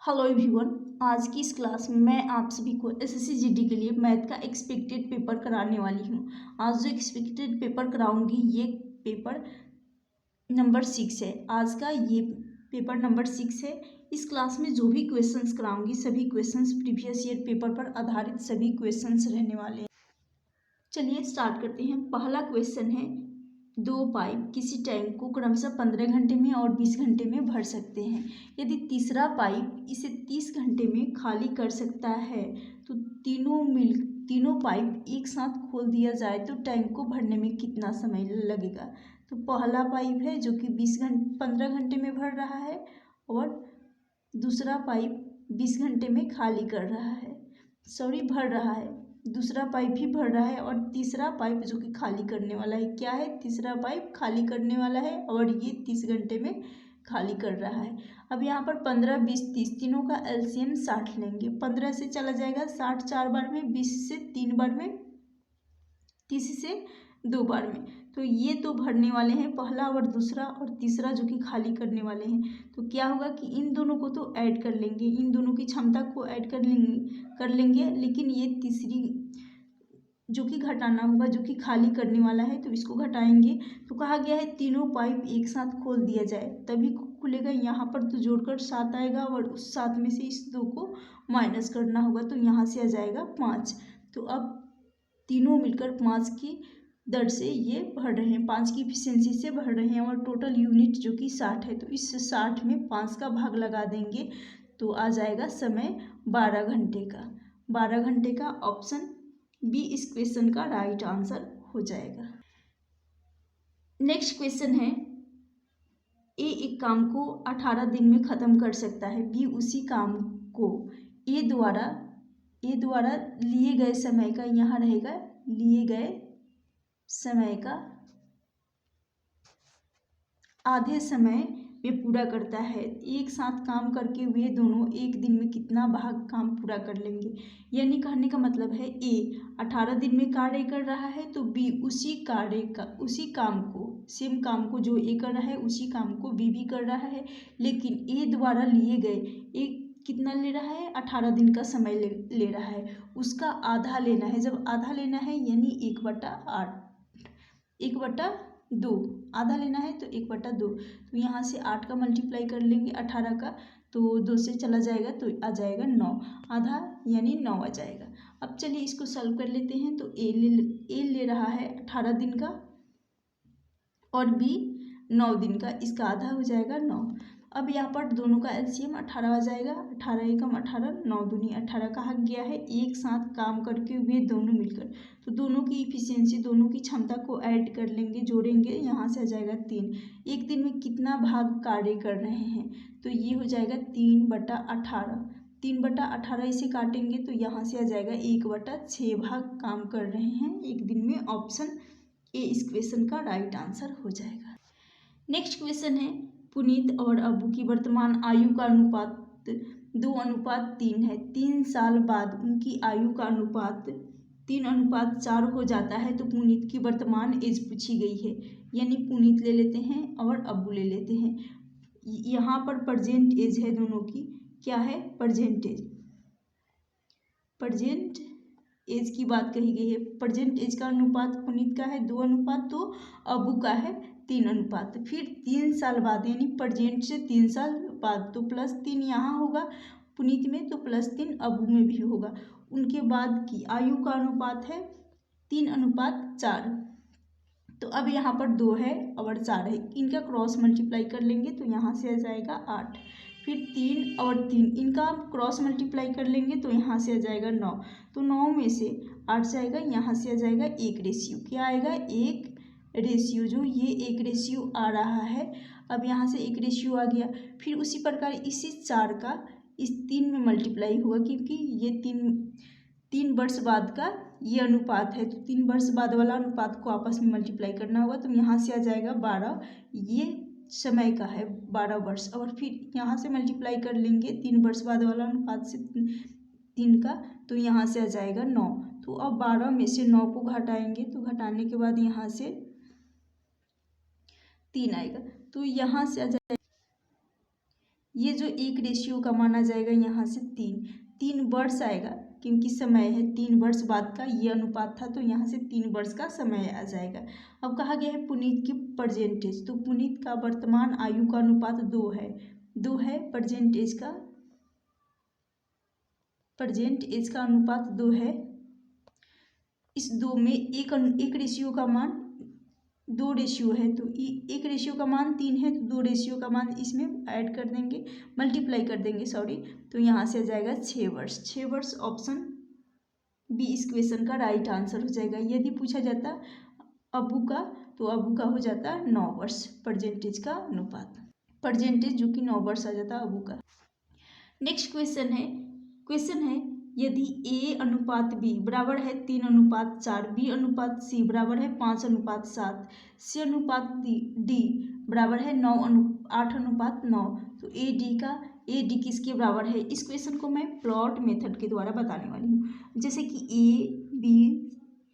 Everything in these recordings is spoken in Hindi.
Hello everyone. आज की इस क्लास में मैं आप सभी को एसएससी जीडी के लिए मैथ का एक्सपेक्टेड पेपर कराने वाली हूँ। आज जो एक्सपेक्टेड पेपर कराऊंगी ये पेपर नंबर 6 है। आज का ये पेपर नंबर 6 है। इस क्लास में जो भी क्वेश्चंस कराऊंगी सभी क्वेश्चंस प्रीवियस ईयर पेपर पर आधारित सभी क्वेश्चंस रहने वाले हैं। चलिए स्टार्ट करते हैं। पहला क्वेश्चन है, दो पाइप किसी टैंक को क्रमशः 15 घंटे में और 20 घंटे में भर सकते हैं। यदि तीसरा पाइप इसे 30 घंटे में खाली कर सकता है तो तीनों पाइप एक साथ खोल दिया जाए तो टैंक को भरने में कितना समय लगेगा। तो पहला पाइप है जो कि 15 घंटे में भर रहा है और दूसरा पाइप 20 घंटे में खाली कर रहा है, भर रहा है। दूसरा पाइप भी भर रहा है और तीसरा पाइप जो कि खाली करने वाला है, क्या है, तीसरा पाइप खाली करने वाला है और ये 30 घंटे में खाली कर रहा है। अब यहाँ पर 15, 20, 30 तीनों का एलसीएम 60 लेंगे। 15 से चला जाएगा 60 4 बार में, 20 से 3 बार में, 30 से 2 बार में। तो ये तो भरने वाले हैं पहला और दूसरा, और तीसरा जो कि खाली करने वाले हैं। तो क्या होगा कि इन दोनों को तो ऐड कर लेंगे, इन दोनों की क्षमता को ऐड कर लेंगे, लेकिन ये तीसरी जो कि घटाना होगा, जो कि खाली करने वाला है, तो इसको घटाएंगे। तो कहा गया है तीनों पाइप एक साथ खोल दिया जाए तभी खुलेगा। यहाँ पर तो जोड़कर 7 आएगा और उस 7 में से इस 2 को माइनस करना होगा, तो यहाँ से आ जाएगा 5। तो अब तीनों मिलकर 5 की दर से ये भर रहे हैं, 5 की इफिशियंसी से भर रहे हैं और टोटल यूनिट जो कि 60 है। तो इस 60 में 5 का भाग लगा देंगे तो आ जाएगा समय 12 घंटे का। 12 घंटे का ऑप्शन बी इस क्वेश्चन का राइट आंसर हो जाएगा। नेक्स्ट क्वेश्चन है, ए एक काम को 18 दिन में खत्म कर सकता है, बी उसी काम को ए द्वारा लिए गए समय का, यहाँ रहेगा लिए गए समय का आधे समय में पूरा करता है। एक साथ काम करके वे दोनों एक दिन में कितना भाग काम पूरा कर लेंगे। यानी कहने का मतलब है ए 18 दिन में कार्य कर रहा है तो बी उसी काम को, सेम काम को जो ए कर रहा है उसी काम को बी भी कर रहा है, लेकिन ए द्वारा लिए गए एक कितना ले रहा है, 18 दिन का समय ले रहा है, उसका आधा लेना है। जब आधा लेना है यानी 1/8, 1/2 आधा लेना है तो 1/2। तो यहाँ से 8 का मल्टीप्लाई कर लेंगे 18 का, तो 2 से चला जाएगा तो आ जाएगा 9, आधा यानी 9 आ जाएगा। अब चलिए इसको सॉल्व कर लेते हैं। तो ए ले रहा है 18 दिन का और बी 9 दिन का, इसका आधा हो जाएगा 9। अब यहाँ पर दोनों का एलसीएम 18 आ जाएगा, 18 एकम 18, 9 दूनी 18 कहा गया है एक साथ काम करके वे दोनों मिलकर, तो दोनों की इफिशियंसी, दोनों की क्षमता को ऐड कर लेंगे, जोड़ेंगे, यहाँ से आ जाएगा 3। एक दिन में कितना भाग कार्य कर रहे हैं, तो ये हो जाएगा 3/18, 3/18 इसे काटेंगे तो यहाँ से आ जाएगा 1/6 भाग काम कर रहे हैं एक दिन में। ऑप्शन ए इस क्वेश्चन का राइट आंसर हो जाएगा। नेक्स्ट क्वेश्चन है, पुनीत और अबू की वर्तमान आयु का अनुपात 2:3 है। 3 साल बाद उनकी आयु का अनुपात 3:4 हो जाता है तो पुनीत की वर्तमान एज पूछी गई है। यानी पुनीत ले लेते हैं और अबू ले लेते हैं। यहाँ पर प्रेजेंट एज है दोनों की, क्या है, प्रेजेंट एज की बात कही गई है। प्रेजेंट एज का अनुपात पुनीत का है 2:, तो अबू का है 3:। फिर 3 साल बाद यानी प्रेजेंट से 3 साल बाद, तो +3 यहाँ होगा पुनीत में, तो +3 अबू में भी होगा। उनके बाद की आयु का अनुपात है 3:4। तो अब यहाँ पर 2 है और 4 है, इनका क्रॉस मल्टीप्लाई कर लेंगे तो यहाँ से आ जाएगा 8। फिर 3 और 3 इनका क्रॉस मल्टीप्लाई कर लेंगे तो यहाँ से आ जाएगा 9। तो 9 में से 8 जाएगा, यहाँ से आ जाएगा 1 रेशियो, क्या आएगा, 1 रेशियो, जो ये 1 रेशियो आ रहा है। अब यहाँ से 1 रेशियो आ गया। फिर उसी प्रकार इसी 4 का इस 3 में मल्टीप्लाई होगा, क्योंकि ये 3 वर्ष बाद का ये अनुपात है, तो 3 वर्ष बाद वाला अनुपात को आपस में मल्टीप्लाई करना होगा। तो यहाँ से आ जाएगा 12, ये समय का है 12 वर्ष, और फिर यहाँ से मल्टीप्लाई कर लेंगे 3 वर्ष बाद वाला अनुपात से 3 का, तो यहाँ से आ जाएगा 9। तो अब 12 में से 9 को घटाएंगे, तो घटाने के बाद यहाँ से 3 आएगा, तो यहाँ से आ जाएगा, ये जो 1 रेशियो का माना जाएगा यहाँ से 3 वर्ष आएगा, क्योंकि समय है 3 वर्ष बाद का ये अनुपात था, तो यहाँ से 3 वर्ष का समय आ जाएगा। अब कहा गया है पुनीत की परसेंटेज, तो पुनीत का वर्तमान आयु का अनुपात 2 है, 2 है। प्रेजेंट एज का अनुपात 2 है। इस 2 में एक रेशियो का मान 2 रेशियो है, तो 1 रेशियो का मान 3 है, तो 2 रेशियो का मान इसमें ऐड कर देंगे, मल्टीप्लाई कर देंगे सॉरी, तो यहाँ से आ जाएगा 6 वर्ष। 6 वर्ष ऑप्शन बी इस क्वेश्चन का राइट आंसर हो जाएगा। यदि पूछा जाता अबू का, तो अबू का हो जाता 9 वर्ष परसेंटेज का अनुपात, परसेंटेज जो कि 9 वर्ष आ जाता अबू का। नेक्स्ट क्वेश्चन है यदि ए अनुपात बी बराबर है 3:4, बी अनुपात सी बराबर है 5:7, सी अनुपात डी बराबर है 8:9, तो ए डी किसके बराबर है। इस क्वेश्चन को मैं प्लॉट मेथड के द्वारा बताने वाली हूँ। जैसे कि ए बी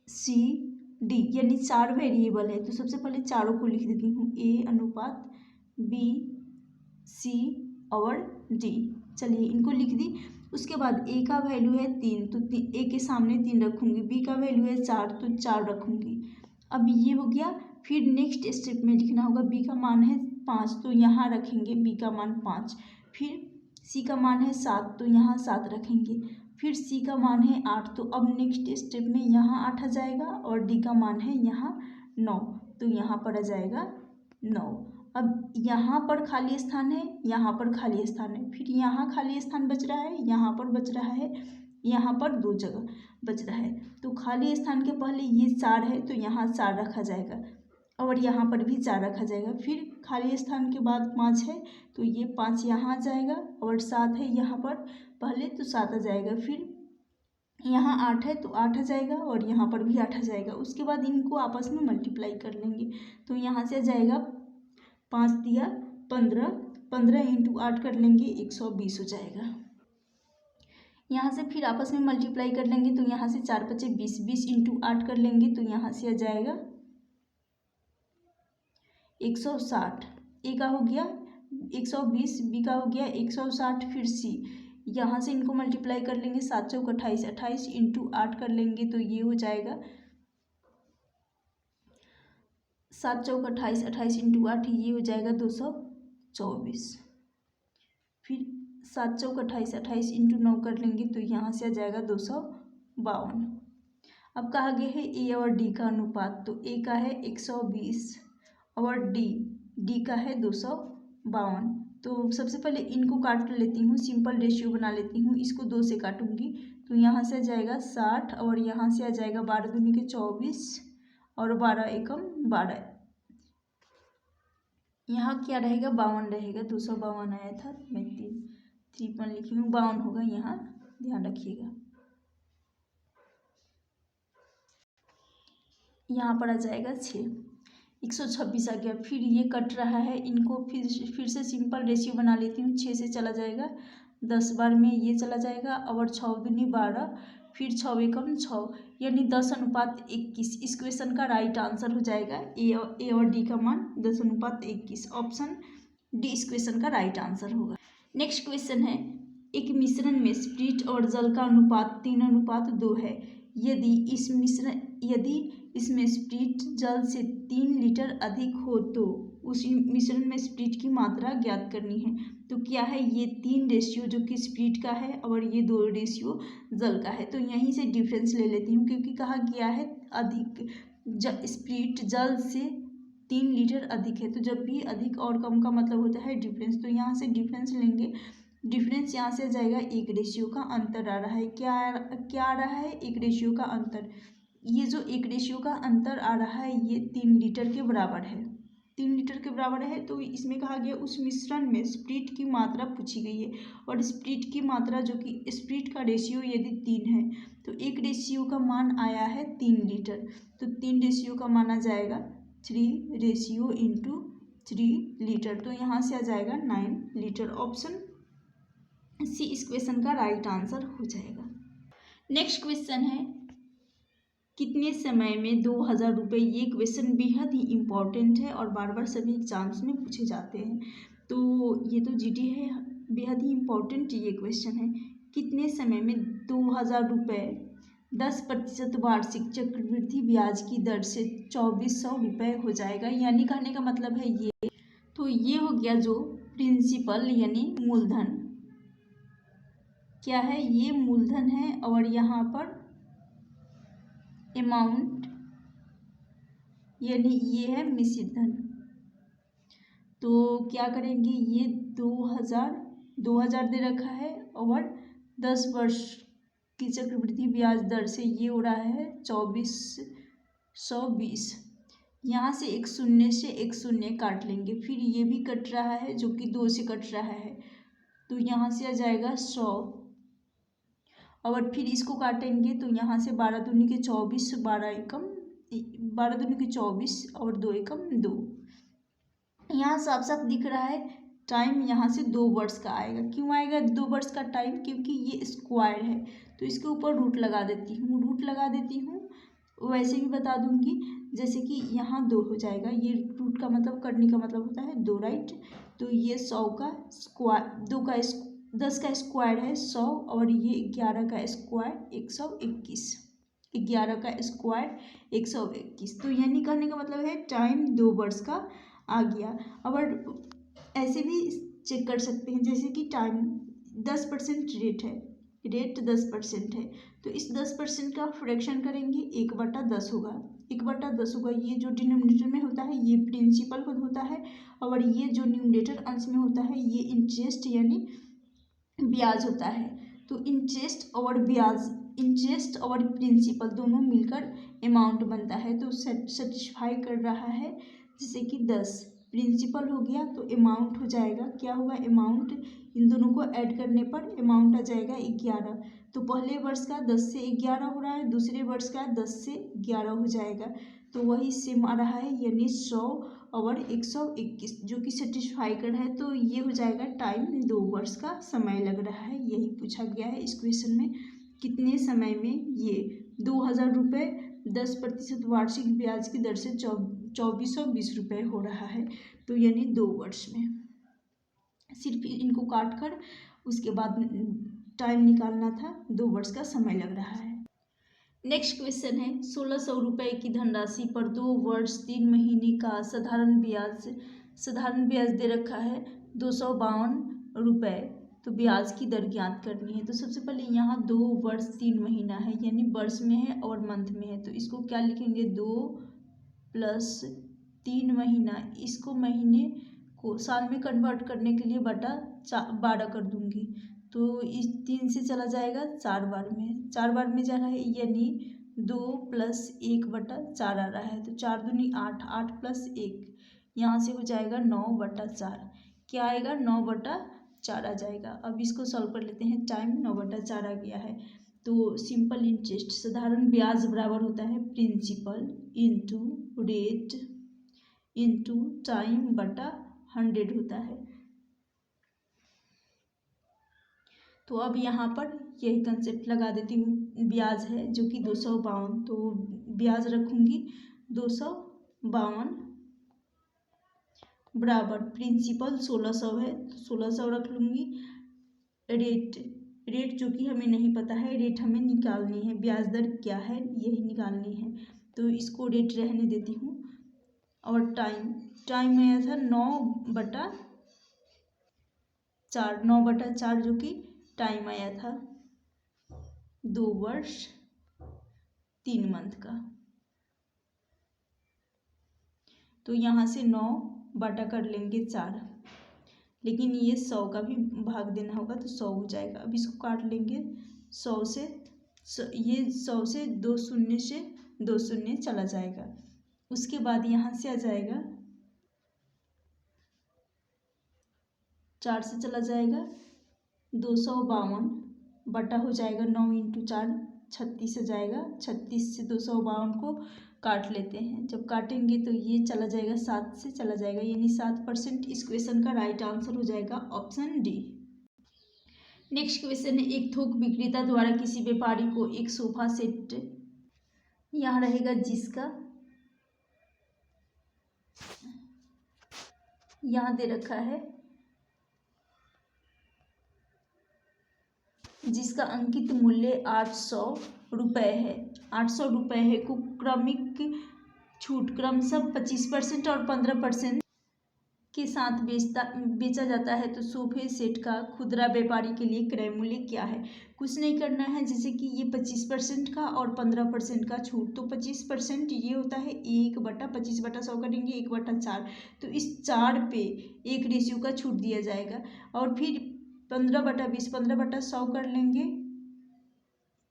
सी डी यानी 4 वेरिएबल है, तो सबसे पहले चारों को लिख देती हूँ, ए अनुपात बी सी और डी। चलिए इनको लिख दी। उसके बाद ए का वैल्यू है 3, तो ए के सामने 3 रखूँगी, बी का वैल्यू है 4, तो 4 रखूँगी। अब ये हो गया। फिर नेक्स्ट स्टेप में लिखना होगा, बी का मान है 5, तो यहाँ रखेंगे बी का मान 5। फिर सी का मान है 7, तो यहाँ 7 रखेंगे। फिर सी का मान है 8, तो अब नेक्स्ट स्टेप में यहाँ 8 आ जाएगा, और डी का मान है यहाँ 9, तो यहाँ पर आ जाएगा 9। अब यहाँ पर खाली स्थान है, यहाँ पर खाली स्थान है, फिर यहाँ खाली स्थान बच रहा है, यहाँ पर बच रहा है, यहाँ पर 2 जगह बच रहा है। तो खाली स्थान के पहले ये 4 है, तो यहाँ 4 रखा जाएगा, और यहाँ पर भी 4 रखा जाएगा। फिर खाली स्थान के बाद 5 है, तो ये 5 यहाँ आ जाएगा, और 7 है यहाँ पर पहले, तो 7 आ जाएगा। फिर यहाँ 8 है, तो 8 आ जाएगा, और यहाँ पर भी 8 आ जाएगा। उसके बाद इनको आपस में मल्टीप्लाई कर लेंगे, तो यहाँ से आ जाएगा 5 दिया 15, 15 × 8 कर लेंगे 120 हो जाएगा। यहाँ से फिर आपस में मल्टीप्लाई कर लेंगे, तो यहाँ से 4 × 5 20, 20 × 8 कर लेंगे, तो यहाँ से आ जाएगा 160। ए का हो गया 120, बी का हो गया 160, फिर सी। यहाँ से इनको मल्टीप्लाई कर लेंगे, 7 × 4 = 28, 28 × 8 कर लेंगे, तो ये हो जाएगा 7 × 4 = 28, 28 × 8 ये हो जाएगा 224। फिर 7 × 4 = 28, 28 × 9 कर लेंगे, तो यहाँ से आ जाएगा 252। अब कहा गया है ए और डी का अनुपात, तो ए का है 120 और डी का है 252। तो सबसे पहले इनको काट लेती हूँ, सिंपल रेशियो बना लेती हूँ, इसको 2 से काटूंगी, तो यहाँ से आ जाएगा 60, और यहाँ से आ जाएगा 12 दूनी के 24, और 12 एकम 12। यहाँ क्या रहेगा 52 रहेगा, 252 आया था, मैं 53 लिखी हूँ, 52 होगा, यहाँ ध्यान रखिएगा। यहाँ पर आ जाएगा 6, 126 आ गया। फिर ये कट रहा है, इनको फिर से सिंपल रेशियो बना लेती हूँ, 6 से चला जाएगा, 10 बार में ये चला जाएगा, और 6 दूनी 12, फिर 6 एकम 6, यानी 10:21। इस क्वेश्चन का राइट आंसर हो जाएगा ए और डी का मान 10:21, ऑप्शन डी इस क्वेश्चन का राइट आंसर होगा। नेक्स्ट क्वेश्चन है, एक मिश्रण में स्प्रिट और जल का अनुपात 3:2 है। यदि इसमें स्प्रिट जल से 3 लीटर अधिक हो, तो उस मिश्रण में स्प्रिट की मात्रा ज्ञात करनी है। तो क्या है, ये 3 रेशियो जो कि स्प्रिट का है, और ये 2 रेशियो जल का है। तो यहीं से डिफरेंस ले लेती हूँ, क्योंकि कहा गया है स्प्रिट जल से 3 लीटर अधिक है, तो जब भी अधिक और कम का मतलब होता है डिफरेंस, तो यहाँ से डिफरेंस लेंगे। डिफरेंस यहाँ से आ जाएगा, 1 रेशियो का अंतर आ रहा है। क्या आ रहा है, 1 रेशियो का अंतर। ये जो 1 रेशियो का अंतर आ रहा है, ये 3 लीटर के बराबर है, 3 लीटर के बराबर है। तो इसमें कहा गया उस मिश्रण में स्प्रिट की मात्रा पूछी गई है, और स्प्रिट की मात्रा जो कि स्प्रिट का रेशियो यदि 3 है, तो 1 रेशियो का मान आया है 3 लीटर, तो 3 रेशियो का मान आ जाएगा 3 रेशियो × 3 लीटर, तो यहाँ से आ जाएगा 9 लीटर, ऑप्शन सी इस क्वेश्चन का राइट आंसर हो जाएगा। नेक्स्ट क्वेश्चन है, कितने समय में 2000 रुपये। ये क्वेश्चन बेहद ही इम्पॉर्टेंट है, और बार बार सभी एग्जाम्स में पूछे जाते हैं। तो ये तो जीडी है, बेहद ही इम्पोर्टेंट ये क्वेश्चन है। कितने समय में 2000 रुपये 10% वार्षिक चक्रवृद्धि ब्याज की दर से 2400 रुपये हो जाएगा। यानी कहने का मतलब है ये, तो ये हो गया जो प्रिंसिपल यानी मूलधन, क्या है ये मूलधन है, और यहाँ पर अमाउंट यानी ये है मिश्रित धन। तो क्या करेंगे, ये 2000 दे रखा है और 10 वर्ष की चक्रवृद्धि ब्याज दर से ये हो रहा है 2420। यहाँ से एक शून्य काट लेंगे, फिर ये भी कट रहा है जो कि 2 से कट रहा है, तो यहाँ से आ जाएगा 100, और फिर इसको काटेंगे तो यहाँ से 12 दूनी के 24, 12 दूनी के 24 और 2 एकम 2। यहाँ साफ साफ दिख रहा है टाइम यहाँ से 2 वर्ष का आएगा। क्यों आएगा 2 वर्ष का टाइम, क्योंकि ये स्क्वायर है, तो इसके ऊपर रूट लगा देती हूँ। वैसे भी बता दूंगी, जैसे कि यहाँ 2 हो जाएगा, ये रूट का मतलब करने का मतलब होता है 2, राइट। तो ये 100 का स्क्वायर, 10 का स्क्वायर है 100, और ये 11 का स्क्वायर 121, 11 का स्क्वायर 121। तो यानी कहने का मतलब है टाइम 2 वर्ष का आ गया। और ऐसे भी चेक कर सकते हैं, जैसे कि टाइम 10% रेट 10% है, तो इस 10% का फ्रैक्शन करेंगे 1/10 होगा। 1/10 होगा, ये जो डिनोमिनेटर में होता है ये प्रिंसिपल पद होता है, और ये जो न्यूमरेटर अंश में होता है ये इंटरेस्ट यानी ब्याज होता है। तो इंटरेस्ट और प्रिंसिपल दोनों मिलकर अमाउंट बनता है। तो सेटिस्फाई कर रहा है, जैसे कि 10 प्रिंसिपल हो गया तो अमाउंट हो जाएगा, क्या होगा अमाउंट, इन दोनों को ऐड करने पर अमाउंट आ जाएगा 11। तो पहले वर्ष का 10 से 11 हो रहा है, दूसरे वर्ष का 10 से 11 हो जाएगा, तो वही सेम आ रहा है, यानी 100 और 121 जो कि सेटिस्फाई कर है। तो ये हो जाएगा टाइम 2 वर्ष का समय लग रहा है। यही पूछा गया है इस क्वेश्चन में, कितने समय में ये 2000 रुपये 10% वार्षिक ब्याज की दर से 2420 रुपये हो रहा है, तो यानी 2 वर्ष में। सिर्फ इनको काट कर उसके बाद टाइम निकालना था, 2 वर्ष का समय लग रहा है। नेक्स्ट क्वेश्चन है 1600 रुपये की धनराशि पर 2 वर्ष 3 महीने का साधारण ब्याज दे रखा है 252 रुपये। तो ब्याज की दर ज्ञात करनी है। तो सबसे पहले यहाँ 2 वर्ष 3 महीना है, यानी वर्ष में है और मंथ में है, तो इसको क्या लिखेंगे 2 + 3 महीना, इसको महीने को साल में कन्वर्ट करने के लिए बटा 12 कर दूंगी, तो इस 3 से चला जाएगा 4 बार में जा रहा है, यानी 2 + 1/4 आ रहा है। तो 4 दूनी 8, 8 + 1 यहाँ से हो जाएगा 9/4, क्या आएगा 9/4 आ जाएगा। अब इसको सॉल्व कर लेते हैं, टाइम 9/4 आ गया है। तो सिंपल इंटरेस्ट साधारण ब्याज बराबर होता है principal into rate into time बटा 100 होता है। तो अब यहाँ पर यही कंसेप्ट लगा देती हूँ, ब्याज है जो कि 252, तो ब्याज रखूँगी 252 बराबर प्रिंसिपल 1600 है, तो 1600 रख लूँगी। रेट जो कि हमें नहीं पता है, रेट हमें निकालनी है, ब्याज दर क्या है यही निकालनी है, तो इसको रेट रहने देती हूँ। और टाइम आया था 9/4 जो कि टाइम आया था 2 वर्ष 3 मंथ का। तो यहाँ से 9 बटा कर लेंगे 4, लेकिन ये 100 का भी भाग देना होगा, तो 100 हो जाएगा। अब इसको काट लेंगे 100 से, ये 100 से 2 शून्य चला जाएगा। उसके बाद यहाँ से आ जाएगा 4 से चला जाएगा 252 बटा हो जाएगा 9 × 4 36 आ जाएगा। 36 से 252 को काट लेते हैं, जब काटेंगे तो ये चला जाएगा 7 से चला जाएगा, यानी 7%। इस क्वेश्चन का राइट आंसर हो जाएगा ऑप्शन डी। नेक्स्ट क्वेश्चन है एक थोक विक्रेता द्वारा किसी व्यापारी को एक सोफा सेट, यहाँ रहेगा जिसका यहाँ दे रखा है जिसका अंकित मूल्य 800 रुपये है। 800 रुपये है को क्रमिक छूट क्रमशः 25% और 15% के साथ बेचा जाता है तो सोफे सेट का खुदरा व्यापारी के लिए क्रय मूल्य क्या है। कुछ नहीं करना है, जैसे कि ये 25% का और 15% का छूट, तो 25% ये होता है 1/25/100 करेंगे 1/4, तो इस 4 पे 1 रेशियो का छूट दिया जाएगा। और फिर 15/20 15/100 कर लेंगे,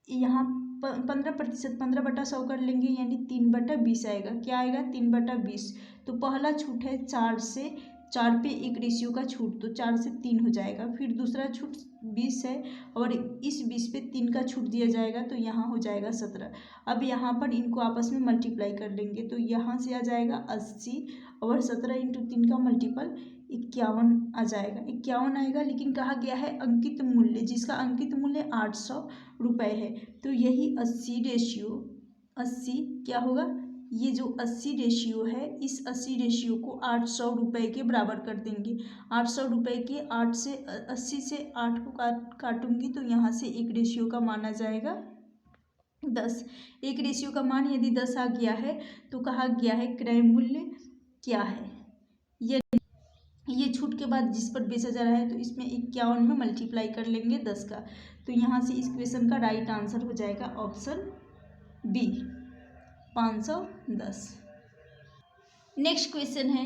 यहाँ 15% 15/100 कर लेंगे यानी 3/20 आएगा। क्या आएगा? 3/20। तो पहला छूट है 4 से 4 पे 1 रेशियो का छूट, तो 4 से 3 हो जाएगा। फिर दूसरा छूट 20 है और इस 20 पे 3 का छूट दिया जाएगा, तो यहाँ हो जाएगा 17। अब यहाँ पर इनको आपस में मल्टीप्लाई कर लेंगे, तो यहाँ से आ जाएगा 80 और 17 × 3 का मल्टीपल 51 आ जाएगा, 51 आएगा। लेकिन कहा गया है अंकित मूल्य, जिसका अंकित मूल्य 800 रुपये है, तो यही 80 रेशियो 80 क्या होगा, ये जो 80 रेशियो है, इस 80 रेशियो को 800 रुपये के बराबर कर देंगे। 800 रुपये के 8 से 80 से 8 को काटूंगी तो यहाँ से 1 रेशियो का मान आ जाएगा 10। 1 रेशियो का मान यदि 10 आ गया है तो कहा गया है क्रय मूल्य क्या है। ये छूट के बाद जिस पर बेचा जा रहा है तो इसमें 51 में मल्टीप्लाई कर लेंगे 10 का, तो यहाँ से इस क्वेश्चन का राइट आंसर हो जाएगा ऑप्शन बी 510। नेक्स्ट क्वेश्चन है,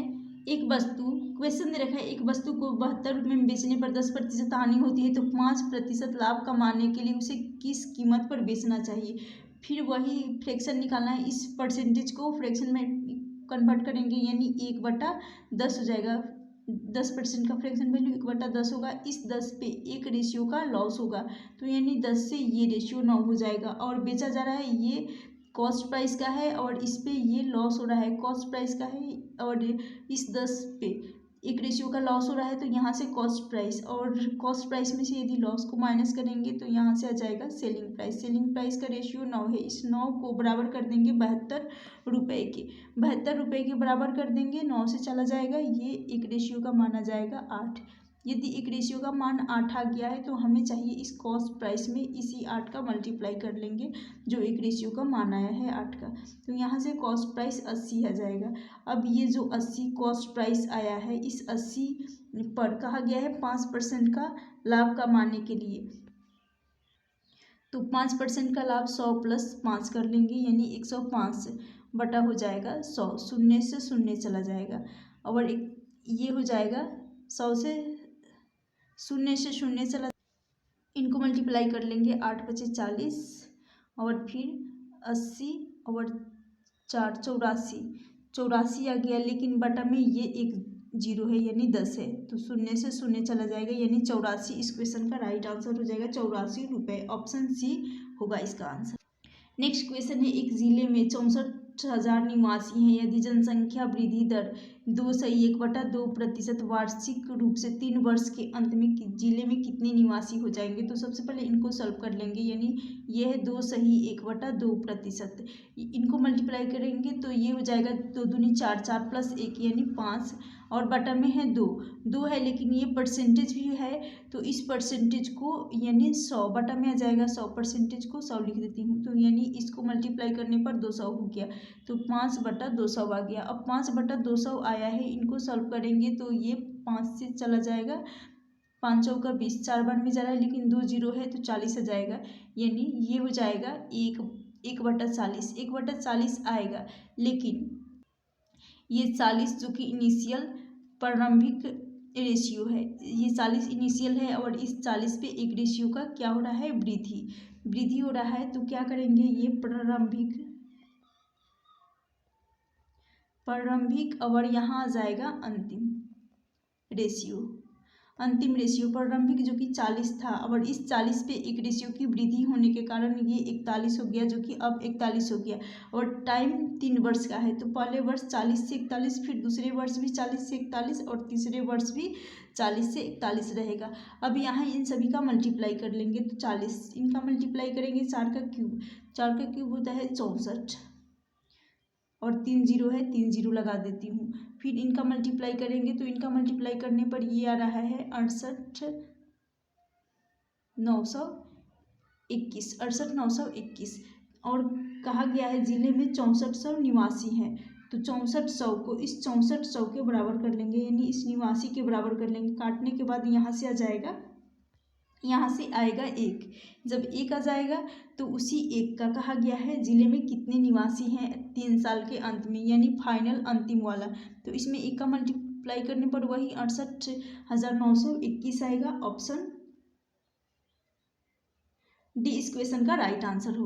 एक वस्तु, क्वेश्चन दे रखा है एक वस्तु को 72 रुपये में बेचने पर 10% हानि होती है तो 5% लाभ कमाने के लिए उसे किस कीमत पर बेचना चाहिए। फिर वही फ्रैक्शन निकालना है, इस परसेंटेज को फ्रैक्शन में कन्वर्ट करेंगे यानी 1/10 हो जाएगा। 10% का फ्रैक्शन वैल्यू 1/10 होगा। इस 10 पे 1 रेशियो का लॉस होगा, तो यानी 10 से ये रेशियो 9 हो जाएगा। और बेचा जा रहा है ये कॉस्ट प्राइस का है और इस पे ये लॉस हो रहा है, कॉस्ट प्राइस का है और इस 10 पे 1 रेशियो का लॉस हो रहा है, तो यहाँ से कॉस्ट प्राइस, और कॉस्ट प्राइस में से यदि लॉस को माइनस करेंगे तो यहाँ से आ जाएगा सेलिंग प्राइस। सेलिंग प्राइस का रेशियो 9 है, इस 9 को बराबर कर देंगे 72 रुपये के, 72 रुपये के बराबर कर देंगे, 9 से चला जाएगा, ये 1 रेशियो का मान आ जाएगा 8। यदि 1 रेशियो का मान 8 आ गया है तो हमें चाहिए इस कॉस्ट प्राइस में इसी 8 का मल्टीप्लाई कर लेंगे जो 1 रेशियो का मान आया है 8 का, तो यहाँ से कॉस्ट प्राइस 80 आ जाएगा। अब ये जो 80 कॉस्ट प्राइस आया है, इस 80 पर कहा गया है 5% का लाभ कमाने के लिए, तो 5% का लाभ 100 + 5 कर लेंगे यानी 105 बटा हो जाएगा 100, शून्य से शून्य चला जाएगा और ये हो जाएगा 100 से शून्य से शून्य चला, इनको मल्टीप्लाई कर लेंगे 8 × 5 = 40 और फिर 80 और 4 84, 84 आ गया, लेकिन बटा में ये एक 0 है यानी 10 है, तो शून्य से शून्य चला जाएगा यानी 84। इस क्वेश्चन का राइट आंसर हो जाएगा 84 रुपये, ऑप्शन सी होगा इसका आंसर। नेक्स्ट क्वेश्चन है, एक जिले में 64,000 निवासी हैं, यदि जनसंख्या वृद्धि दर 2.1/2% वार्षिक रूप से 3 वर्ष के अंत में जिले में कितने निवासी हो जाएंगे। तो सबसे पहले इनको सॉल्व कर लेंगे, यानी यह है 2.1/2%, इनको मल्टीप्लाई करेंगे तो ये हो जाएगा 2 दूनी 4, 4 + 1 यानी 5 और बटा में है 2 है, लेकिन ये परसेंटेज भी है तो इस परसेंटेज को यानी 100 बटा में आ जाएगा, 100 परसेंटेज को 100 लिख देती हूँ, तो यानी इसको मल्टीप्लाई करने पर 200 हो गया, तो 5/200 आ गया। अब 5/200 आया है, इनको सॉल्व करेंगे तो ये 5 से चला जाएगा, 5 × 4 = 20, 4 बार में जा रहा है लेकिन 2 0 है तो 40 आ जाएगा, यानी ये हो जाएगा 1/40, 1/40 आएगा। लेकिन ये 40 जो कि इनिशियल प्रारंभिक रेशियो है, ये 40 इनिशियल है और इस 40 पे 1 रेशियो का क्या हो रहा है, वृद्धि हो रहा है, तो क्या करेंगे ये प्रारंभिक और यहाँ आ जाएगा अंतिम रेशियो प्रारंभिक जो कि 40 था और इस 40 पे 1 रेशियो की वृद्धि होने के कारण ये 41 हो गया, जो कि अब 41 हो गया और टाइम 3 वर्ष का है, तो पहले वर्ष 40 से 41, फिर दूसरे वर्ष भी 40 से 41 और तीसरे वर्ष भी 40 से 41 रहेगा। अब यहाँ इन सभी का मल्टीप्लाई कर लेंगे तो 40, इनका मल्टीप्लाई करेंगे 4 का क्यूब होता है 64 और 3 0 है, 3 0 लगा देती हूँ, फिर इनका मल्टीप्लाई करेंगे तो इनका मल्टीप्लाई करने पर ये आ रहा है 68,900 21, 68,921। और कहा गया है जिले में 6400 निवासी हैं, तो 6400 को इस 6400 के बराबर कर लेंगे, यानी इस निवासी के बराबर कर लेंगे। काटने के बाद यहाँ से आ जाएगा, यहाँ से आएगा 1। जब 1 आ जाएगा तो उसी 1 का कहा गया है जिले में कितने निवासी हैं 3 साल के अंत में, यानी फाइनल अंतिम वाला। तो इसमें 1 का मल्टीप्लाई करने पर वही 68,921 आएगा। ऑप्शन डी इस क्वेश्चन का राइट आंसर होगा।